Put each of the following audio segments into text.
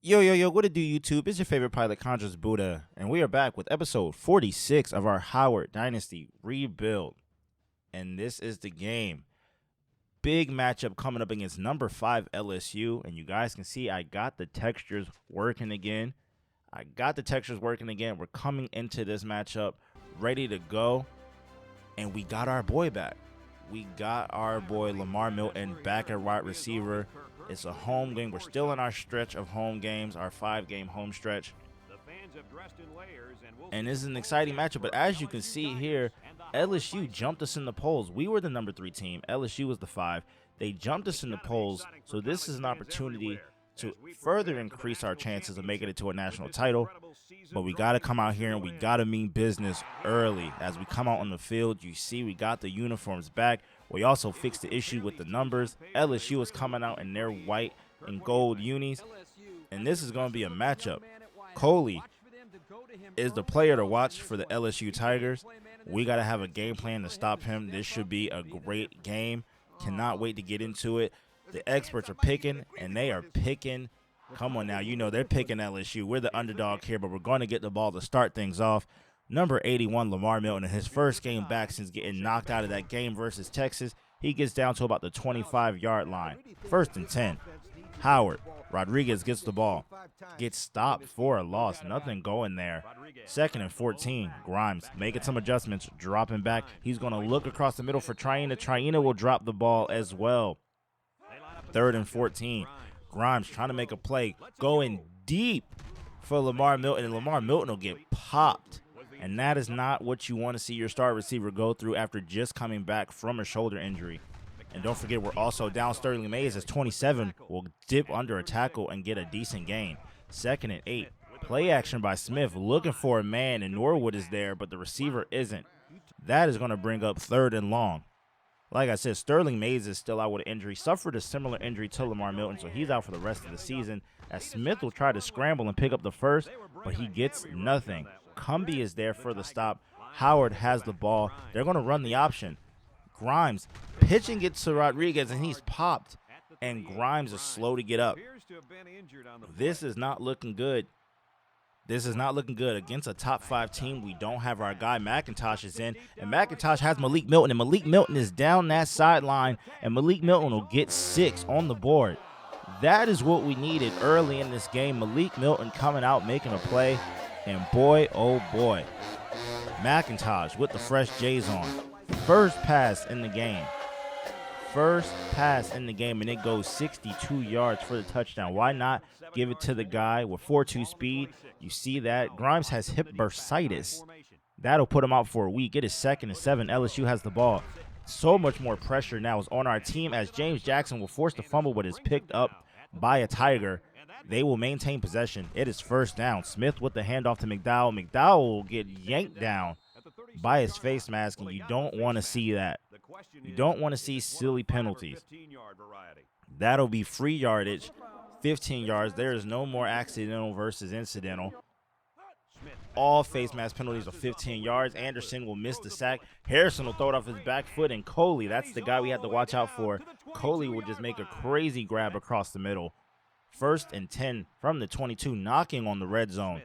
Yo, what it do, YouTube? It's your favorite pilot, Conjures Buddha, and we are back with episode 46 of our Howard Dynasty rebuild. And this is the game. Big matchup coming up against number 5 LSU, and you guys can see I got the textures working again. We're coming into this matchup ready to go, and we got our boy back. We got our boy Lamar Milton back at wide receiver. It's a home game. We're still in our stretch of home games, our 5-game home stretch. And this is an exciting matchup. But as you can see here, LSU jumped us in the polls. We were the number 3 team. LSU was the 5. They jumped us in the polls. So this is an opportunity to further increase our chances of making it to a national title. But we got to come out here and we got to mean business early. As we come out on the field, you see we got the uniforms back. We also fixed the issue with the numbers. LSU is coming out in their white and gold unis. And this is going to be a matchup. Coley is the player to watch for the LSU Tigers. We got to have a game plan to stop him. This should be a great game. Cannot wait to get into it. The experts are picking, and they are picking. Come on now, you know they're picking LSU. We're the underdog here, but we're going to get the ball to start things off. Number 81, Lamar Milton, in his first game back since getting knocked out of that game versus Texas. He gets down to about the 25-yard line. 1st and 10. Howard. Rodriguez gets the ball. Gets stopped for a loss. Nothing going there. 2nd and 14. Grimes making some adjustments. Dropping back. He's going to look across the middle for Traina. Traina will drop the ball as well. 3rd and 14. Grimes trying to make a play. Going deep for Lamar Milton. And Lamar Milton will get popped. And that is not what you want to see your star receiver go through after just coming back from a shoulder injury. And don't forget, we're also down Sterling Mays as 27 will dip under a tackle and get a decent gain. 2nd and 8. Play action by Smith looking for a man, and Norwood is there, but the receiver isn't. That is going to bring up 3rd and long. Like I said, Sterling Mays is still out with an injury. Suffered a similar injury to Lamar Milton, so he's out for the rest of the season. As Smith will try to scramble and pick up the first, but he gets nothing. Cumbie is there for the stop. Howard has the ball. They're going to run the option. Grimes pitching it to Rodriguez, and he's popped. And Grimes is slow to get up. This is not looking good. Against a top 5 team. We don't have our guy. McIntosh is in, and McIntosh has Malik Milton, and Malik Milton is down that sideline, and Malik Milton will get 6 on the board. That is what we needed early in this game. Malik Milton coming out, making a play, and boy, oh boy, McIntosh with the fresh J's on. First pass in the game, and it goes 62 yards for the touchdown. Why not give it to the guy with 4.2 speed? You see that. Grimes has hip bursitis. That'll put him out for a week. It is 2nd and 7. LSU has the ball. So much more pressure now is on our team as James Jackson will force the fumble, but is picked up by a Tiger. They will maintain possession. It is 1st down. Smith with the handoff to McDowell. McDowell will get yanked down by his face mask, and you don't want to see that. You don't want to see silly penalties. That'll be free yardage, 15 yards. There is no more accidental versus incidental. All face mask penalties are 15 yards. Anderson will miss the sack. Harrison will throw it off his back foot, and Coley, that's the guy we have to watch out for. Coley will just make a crazy grab across the middle. 1st and 10 from the 22, knocking on the red zone.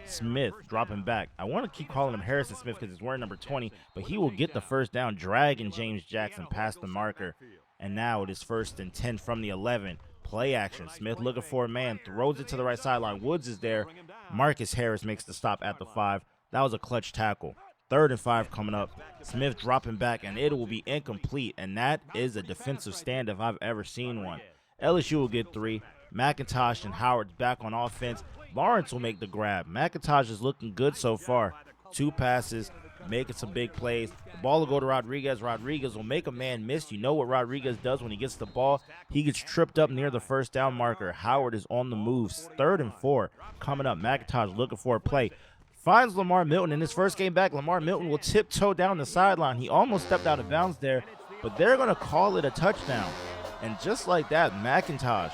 Smith dropping back. I want to keep calling him Harrison Smith because he's wearing number 20, but he will get the 1st down, dragging James Jackson past the marker. And now it is 1st and 10 from the 11. Play action. Smith looking for a man, throws it to the right sideline. Woods is there. Marcus Harris makes the stop at the 5. That was a clutch tackle. 3rd and 5 coming up. Smith dropping back, and it will be incomplete. And that is a defensive stand if I've ever seen one. LSU will get 3. McIntosh and Howard's back on offense. Lawrence will make the grab. McIntosh is looking good so far. 2 passes, making some big plays. The ball will go to Rodriguez. Rodriguez will make a man miss. You know what Rodriguez does when he gets the ball. He gets tripped up near the 1st down marker. Howard is on the move. 3rd and 4 coming up. McIntosh looking for a play. Finds Lamar Milton in his first game back. Lamar Milton will tiptoe down the sideline. He almost stepped out of bounds there, but they're going to call it a touchdown. And just like that, McIntosh,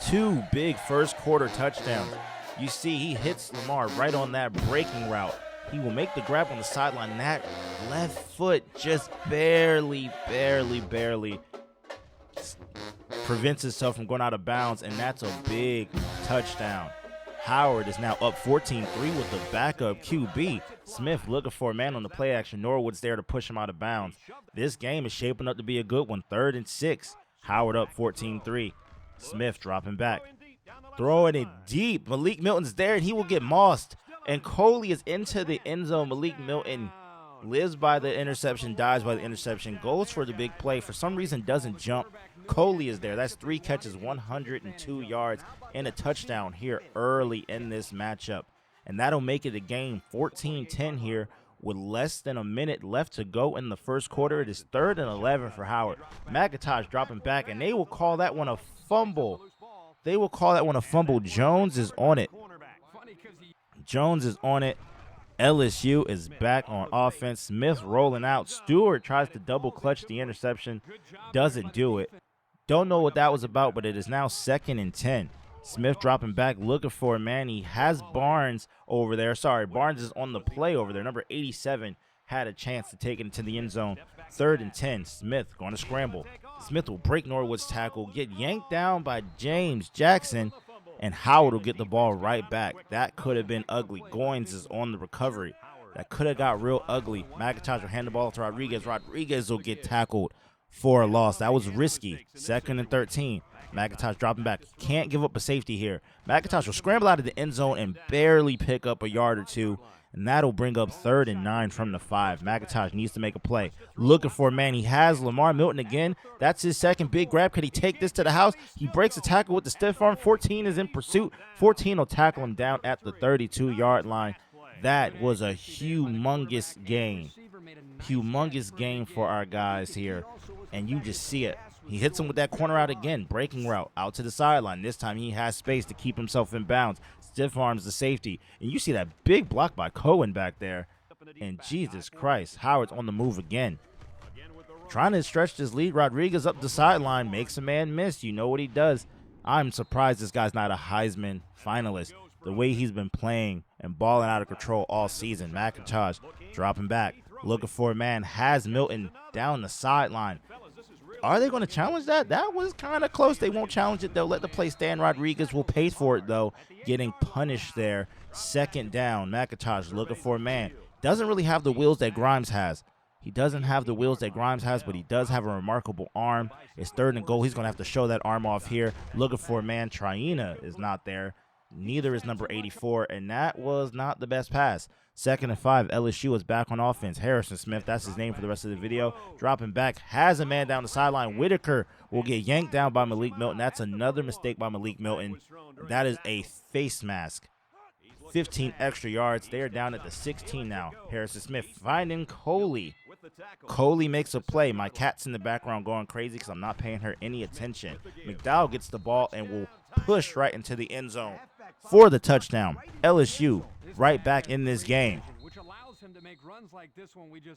2 big first quarter touchdowns. You see he hits Lamar right on that breaking route. He will make the grab on the sideline. That left foot just barely prevents himself from going out of bounds, and that's a big touchdown. Howard is now up 14-3 with the backup QB. Smith looking for a man on the play action. Norwood's there to push him out of bounds. This game is shaping up to be a good one. 3rd and 6. Howard up 14-3. Smith dropping back. Throwing it deep. Malik Milton's there, and he will get mossed. And Coley is into the end zone. Malik Milton lives by the interception, dies by the interception, goes for the big play. For some reason, doesn't jump. Coley is there. That's 3 catches, 102 yards, and a touchdown here early in this matchup. And that'll make it a game 14-10 here with less than a minute left to go in the first quarter. It is 3rd and 11 for Howard. McIntosh dropping back, and they will call that one a fumble. They will call that one a fumble. Jones is on it. Jones is on it. LSU is back on offense. Smith rolling out. Stewart tries to double clutch the interception. Doesn't do it. Don't know what that was about, but it is now 2nd and 10. Smith dropping back, looking for a man. He has Barnes over there. Sorry, Barnes is on the play over there. Number 87 had a chance to take it into the end zone. 3rd and 10. Smith going to scramble. Smith will break Norwood's tackle, get yanked down by James Jackson, and Howard will get the ball right back. That could have been ugly. Goins is on the recovery. That could have got real ugly. McIntosh will hand the ball to Rodriguez. Rodriguez will get tackled for a loss. That was risky. 2nd and 13. McIntosh dropping back. Can't give up a safety here. McIntosh will scramble out of the end zone and barely pick up a yard or two. And that'll bring up 3rd and 9 from the 5. McIntosh needs to make a play. Looking for a man. He has Lamar Milton again. That's his second big grab. Could he take this to the house? He breaks a tackle with the stiff arm. 14 is in pursuit. 14 will tackle him down at the 32-yard line. That was a humongous game. Humongous game for our guys here. And you just see it. He hits him with that corner out again. Breaking route out to the sideline. This time he has space to keep himself in bounds. Stiff arms the safety. And you see that big block by Cohen back there. And Jesus Christ, Howard's on the move again. Trying to stretch this lead. Rodriguez up the sideline. Makes a man miss. You know what he does. I'm surprised this guy's not a Heisman finalist. The way he's been playing and balling out of control all season. McIntosh dropping back. Looking for a man. Has Milton down the sideline. Are they going to challenge that? That was kind of close. They won't challenge it. They'll let the play stand. Rodriguez will pay for it, though, getting punished there. 2nd down. McIntosh looking for a man. Doesn't really have the wheels that Grimes has. He doesn't have the wheels that Grimes has, but he does have a remarkable arm. It's 3rd and goal. He's going to have to show that arm off here. Looking for a man. Traina is not there. Neither is number 84, and that was not the best pass. 2nd and 5. LSU is back on offense. Harrison Smith, that's his name for the rest of the video. Dropping back, has a man down the sideline. Whitaker will get yanked down by Malik Milton. That's another mistake by Malik Milton. That is a face mask. 15 extra yards. They are down at the 16 now. Harrison Smith finding Coley. Coley makes a play. My cat's in the background going crazy because I'm not paying her any attention. McDowell gets the ball and will push right into the end zone for the touchdown. LSU right back in this game.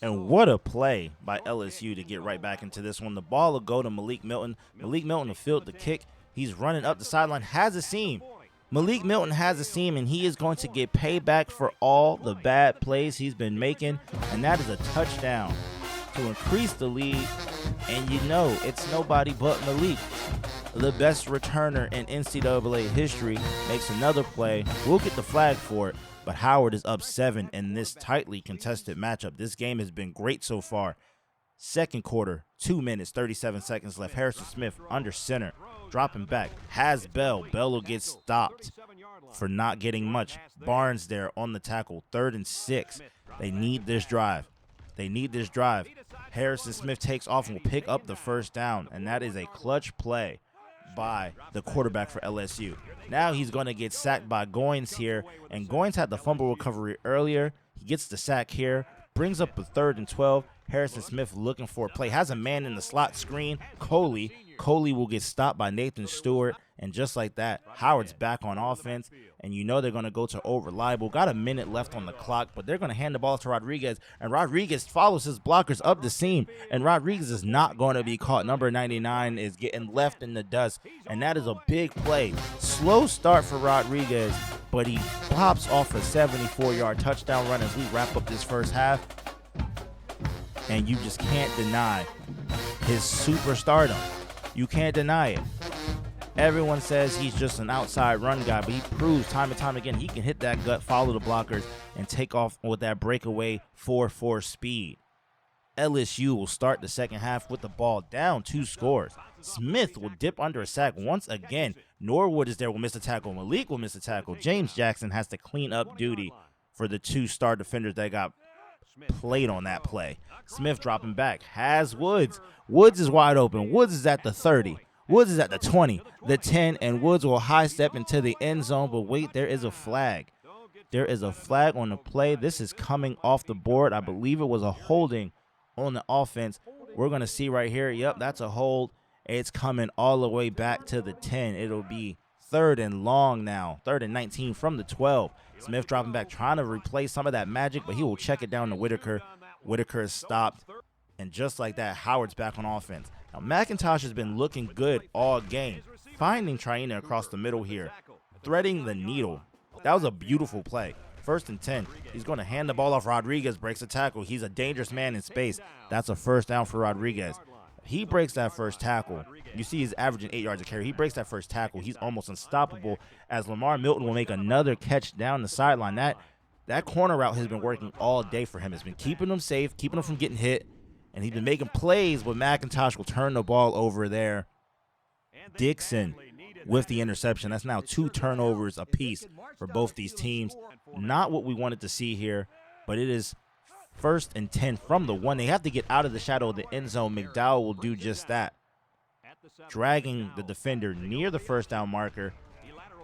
And what a play by LSU to get right back into this one. The ball will go to Malik Milton. Malik Milton will field the kick. He's running up the sideline, has a seam. Malik Milton has a seam, and he is going to get payback for all the bad plays he's been making, and that is a touchdown to increase the lead. And you know it's nobody but Malik. The best returner in NCAA history makes another play. We'll get the flag for it, but Howard is up 7 in this tightly contested matchup. This game has been great so far. 2nd quarter, 2 minutes, 37 seconds left. Harrison Smith under center, dropping back. Has Bell. Bell will get stopped for not getting much. Barnes there on the tackle. 3rd and 6. They need this drive. They need this drive. Harrison Smith takes off and will pick up the 1st down, and that is a clutch play by the quarterback for LSU. Now he's going to get sacked by Goins here, and Goins had the fumble recovery earlier. He gets the sack here, brings up a 3rd and 12. Harrison Smith looking for a play, has a man in the slot screen. Coley will get stopped by Nathan Stewart, and just like that, Howard's back on offense, and you know they're going to go to over-reliable. Got a minute left on the clock, but they're going to hand the ball to Rodriguez, and Rodriguez follows his blockers up the seam, and Rodriguez is not going to be caught. Number 99 is getting left in the dust, and that is a big play. Slow start for Rodriguez, but he pops off a 74-yard touchdown run as we wrap up this first half, and you just can't deny his superstardom. You can't deny it. Everyone says he's just an outside run guy, but he proves time and time again he can hit that gut, follow the blockers, and take off with that breakaway 4-4 speed. LSU will start the second half with the ball down 2 scores. Smith will dip under a sack once again. Norwood is there, will miss a tackle. Malik will miss a tackle. James Jackson has to clean up duty for the 2 star defenders that got played on that play. Smith dropping back, has Woods. Woods is wide open. Woods is at the 30. Woods is at the 20, the 10, and Woods will high step into the end zone, but wait, there is a flag. There is a flag on the play. This is coming off the board. I believe it was a holding on the offense. We're going to see right here. Yep, that's a hold. It's coming all the way back to the 10. It'll be 3rd and long now. 3rd and 19 from the 12. Smith dropping back, trying to replace some of that magic, but he will check it down to Whitaker. Whitaker is stopped, and just like that, Howard's back on offense. Now, McIntosh has been looking good all game, finding Traina across the middle here, threading the needle. That was a beautiful play. 1st and 10. He's going to hand the ball off. Rodriguez breaks a tackle. He's a dangerous man in space. That's a 1st down for Rodriguez. He breaks that first tackle. You see he's averaging 8 yards a carry. He breaks that first tackle. He's almost unstoppable as Lamar Milton will make another catch down the sideline. That corner route has been working all day for him. It's been keeping him safe, keeping him from getting hit, and he's been making plays, but McIntosh will turn the ball over there. Dixon with the interception. That's now 2 turnovers apiece for both these teams. Not what we wanted to see here, but it is 1st and 10 from the 1. They have to get out of the shadow of the end zone. McDowell will do just that, dragging the defender near the 1st down marker,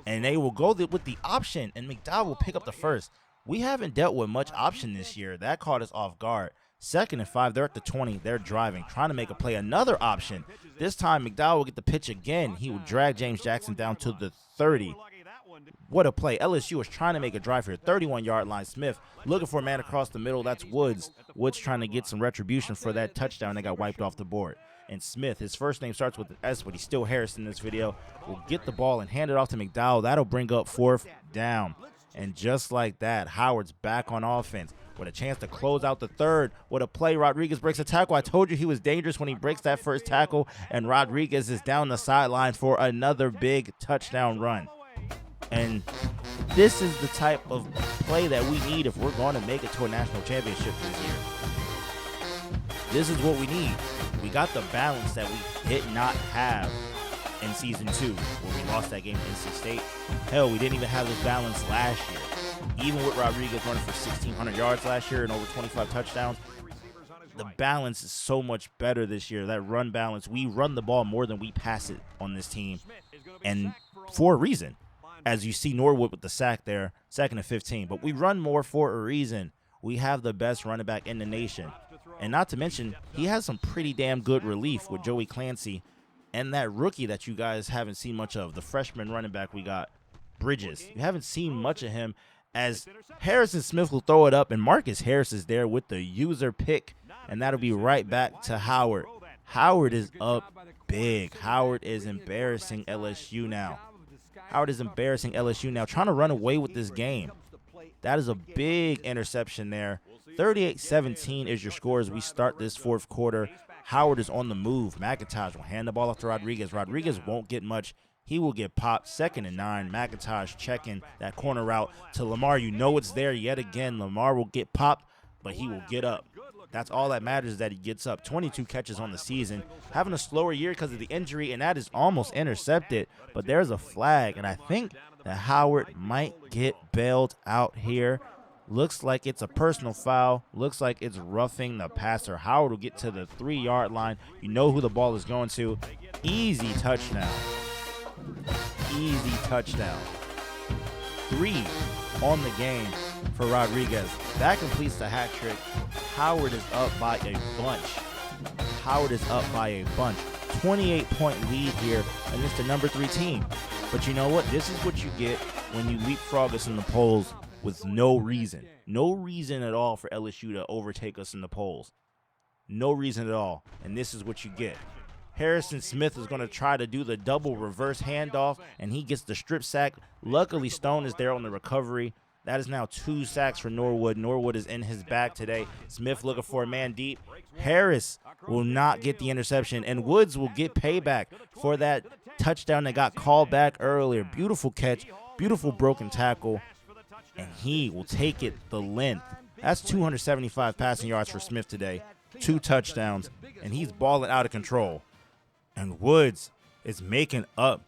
and they will go with the option, and McDowell will pick up the 1st. We haven't dealt with much option this year. That caught us off guard. 2nd and 5, they're at the 20. They're driving, trying to make a play. Another option. This time, McDowell will get the pitch again. He will drag James Jackson down to the 30. What a play. LSU was trying to make a drive here. 31-yard line. Smith looking for a man across the middle. That's Woods. Woods trying to get some retribution for that touchdown that got wiped off the board. And Smith, his first name starts with an S, but he's still Harris in this video, will get the ball and hand it off to McDowell. That'll bring up 4th down. And just like that, Howard's back on offense with a chance to close out the 3rd. What a play. Rodriguez breaks a tackle. I told you he was dangerous when he breaks that first tackle, and Rodriguez is down the sideline for another big touchdown run. And this is the type of play that we need if we're going to make it to a national championship this year. This is what we need. We got the balance that we did not have in Season 2, where we lost that game to NC State. Hell, we didn't even have this balance last year. Even with Rodriguez running for 1,600 yards last year and over 25 touchdowns, the balance is so much better this year. That run balance, we run the ball more than we pass it on this team, and for a reason. As you see Norwood with the sack there, 2nd and 15. But we run more for a reason. We have the best running back in the nation. And not to mention, he has some pretty damn good relief with Joey Clancy and that rookie that you guys haven't seen much of, the freshman running back we got, Bridges. You haven't seen much of him, as Harrison Smith will throw it up, and Marcus Harris is there with the user pick, and that'll be right back to Howard. Howard is up big. Howard is embarrassing LSU now. Howard is embarrassing LSU now, trying to run away with this game. That is a big interception there. 38-17 is your score as we start this 4th quarter. Howard is on the move. McIntosh will hand the ball off to Rodriguez. Rodriguez won't get much. He will get popped. 2nd and 9. McIntosh checking that corner route to Lamar. You know it's there yet again. Lamar will get popped, but he will get up. That's all that matters, is that he gets up. 22 catches on the season. Having a slower year because of the injury, and that is almost intercepted. But there's a flag, and I think that Howard might get bailed out here. Looks like it's a personal foul. Looks like it's roughing the passer. Howard will get to the 3-yard line. You know who the ball is going to. Easy touchdown. Easy touchdown. 3 on the game for Rodriguez. That completes the hat trick. Howard is up by a bunch. Howard is up by a bunch. 28-point lead here against the number 3 team. But you know what? This is what you get when you leapfrog us in the polls with no reason. No reason at all for LSU to overtake us in the polls. No reason at all. And this is what you get. Harrison Smith is going to try to do the double reverse handoff, and he gets the strip sack. Luckily, Stone is there on the recovery. That is now 2 sacks for Norwood. Norwood is in his bag today. Smith looking for a man deep. Harris will not get the interception, and Woods will get payback for that touchdown that got called back earlier. Beautiful catch, beautiful broken tackle, and he will take it the length. That's 275 passing yards for Smith today, 2 touchdowns, and he's balling out of control. And Woods is making up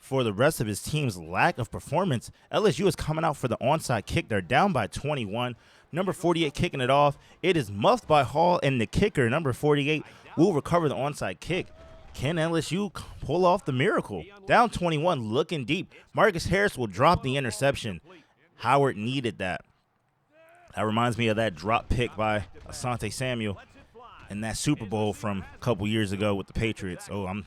for the rest of his team's lack of performance. LSU is coming out for the onside kick. They're down by 21. Number 48 kicking it off. It is muffed by Hall, and the kicker, number 48, will recover the onside kick. Can LSU pull off the miracle? Down 21, looking deep. Marcus Harris will drop the interception. Howard needed that. That reminds me of that drop pick by Asante Samuel in that Super Bowl from a couple years ago with the Patriots. Oh, I'm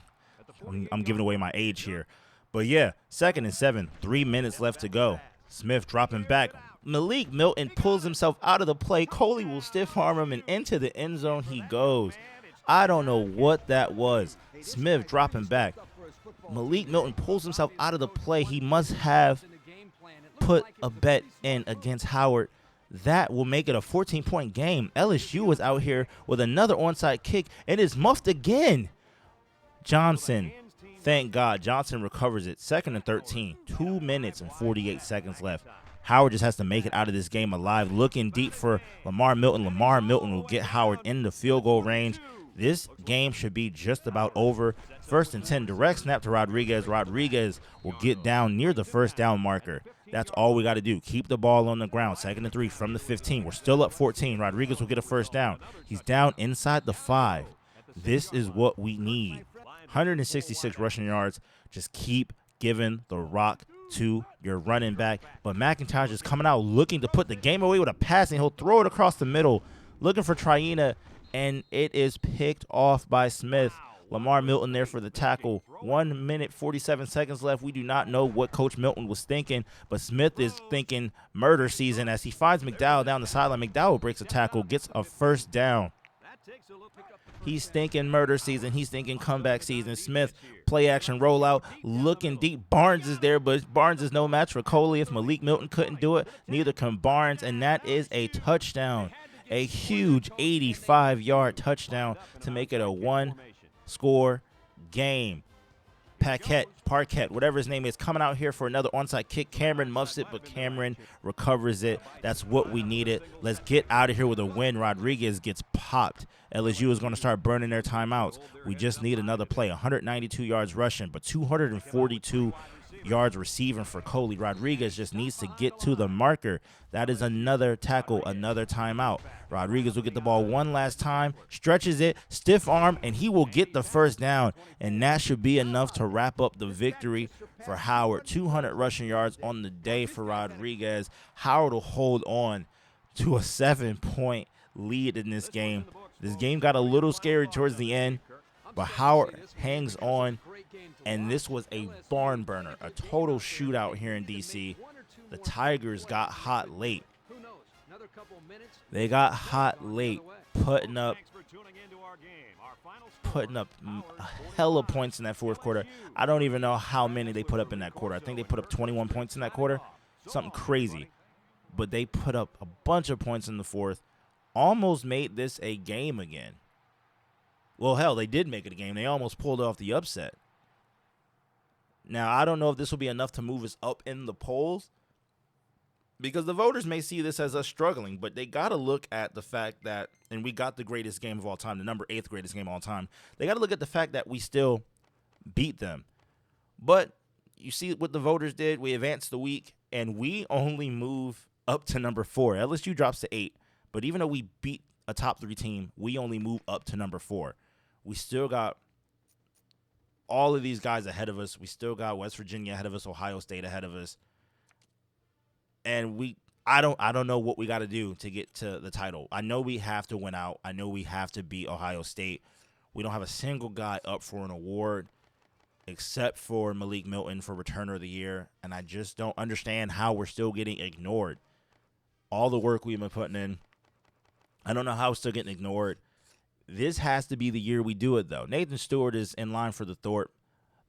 giving away my age here. But yeah, 2nd and 7, 3 minutes left to go. Smith dropping back. Malik Milton pulls himself out of the play. Coley will stiff arm him, and into the end zone he goes. I don't know what that was. Smith dropping back. Malik Milton pulls himself out of the play. He must have put a bet in against Howard. That will make it a 14-point game. LSU was out here with another onside kick, and it's muffed again. Johnson. Thank God, Johnson recovers it. 2nd and 13, 2 minutes and 48 seconds left. Howard just has to make it out of this game alive. Looking deep for Lamar Milton. Lamar Milton will get Howard in the field goal range. This game should be just about over. 1st and 10, direct snap to Rodriguez. Rodriguez will get down near the first down marker. That's all we got to do. Keep the ball on the ground. 2nd and 3 from the 15. We're still up 14. Rodriguez will get a first down. He's down inside the 5. This is what we need. 166 rushing yards. Just keep giving the rock to your running back. But McIntosh is coming out looking to put the game away with a pass, and he'll throw it across the middle, looking for Traina, and it is picked off by Smith. Lamar Milton there for the tackle. 1 minute, 47 seconds left. We do not know what Coach Milton was thinking, but Smith is thinking murder season as he finds McDowell down the sideline. McDowell breaks a tackle, gets a first down. He's thinking murder season. He's thinking comeback season. Smith, play action rollout, looking deep. Barnes is there, but Barnes is no match for Coley. If Malik Milton couldn't do it, neither can Barnes, and that is a touchdown. A huge 85-yard touchdown to make it a one-score game. Parquet, whatever his name is, coming out here for another onside kick. Cameron muffs it, but Cameron recovers it. That's what we needed. Let's get out of here with a win. Rodriguez gets popped. LSU is going to start burning their timeouts. We just need another play. 192 yards rushing, but 242 yards receiving for Coley. Rodriguez just needs to get to the marker. That is another tackle, another timeout. Rodriguez will get the ball one last time, stretches it, stiff arm, and he will get the first down. And that should be enough to wrap up the victory for Howard. 200 rushing yards on the day for Rodriguez. Howard will hold on to a 7-point lead in this game. This game got a little scary towards the end, but Howard hangs on, and this was a barn burner, a total shootout here in D.C. The Tigers got hot late. They got hot late, putting up hella points in that fourth quarter. I don't even know how many they put up in that quarter. I think they put up 21 points in that quarter, something crazy. But they put up a bunch of points in the fourth, almost made this a game again. Well, hell, they did make it a game. They almost pulled off the upset. Now, I don't know if this will be enough to move us up in the polls, because the voters may see this as us struggling, but they got to look at the fact that, and we got the greatest game of all time, the number 8th greatest game of all time. They got to look at the fact that we still beat them. But you see what the voters did. We advanced the week, and we only move up to number 4. LSU drops to 8. But even though we beat a top 3 team, we only move up to number 4. We still got all of these guys ahead of us. We still got West Virginia ahead of us, Ohio State ahead of us. And I don't know what we got to do to get to the title. I know we have to win out. I know we have to beat Ohio State. We don't have a single guy up for an award except for Malik Milton for Returner of the Year. And I just don't understand how we're still getting ignored. All the work we've been putting in, I don't know how we're still getting ignored. This has to be the year we do it, though. Nathan Stewart is in line for the Thorpe.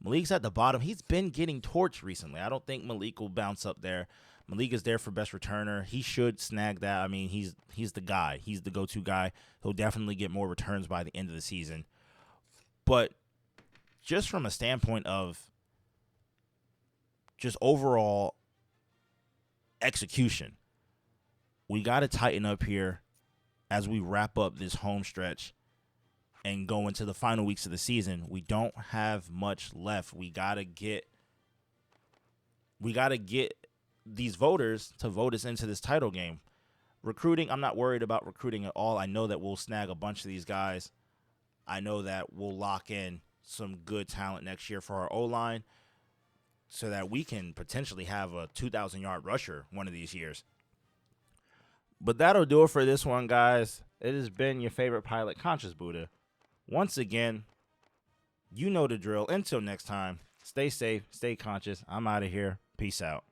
Malik's at the bottom. He's been getting torched recently. I don't think Malik will bounce up there. Malik is there for best returner. He should snag that. I mean, he's the guy. He's the go-to guy. He'll definitely get more returns by the end of the season. But just from a standpoint of just overall execution, we got to tighten up here as we wrap up this home stretch and go into the final weeks of the season. We don't have much left. We got to get these voters to vote us into this title game. Recruiting, I'm not worried about recruiting at all. I know that we'll snag a bunch of these guys. I know that we'll lock in some good talent next year for our O-line so that we can potentially have a 2,000-yard rusher one of these years. But that'll do it for this one, guys. It has been your favorite pilot, Conscious Buddha. Once again, you know the drill. Until next time, stay safe, stay conscious. I'm out of here. Peace out.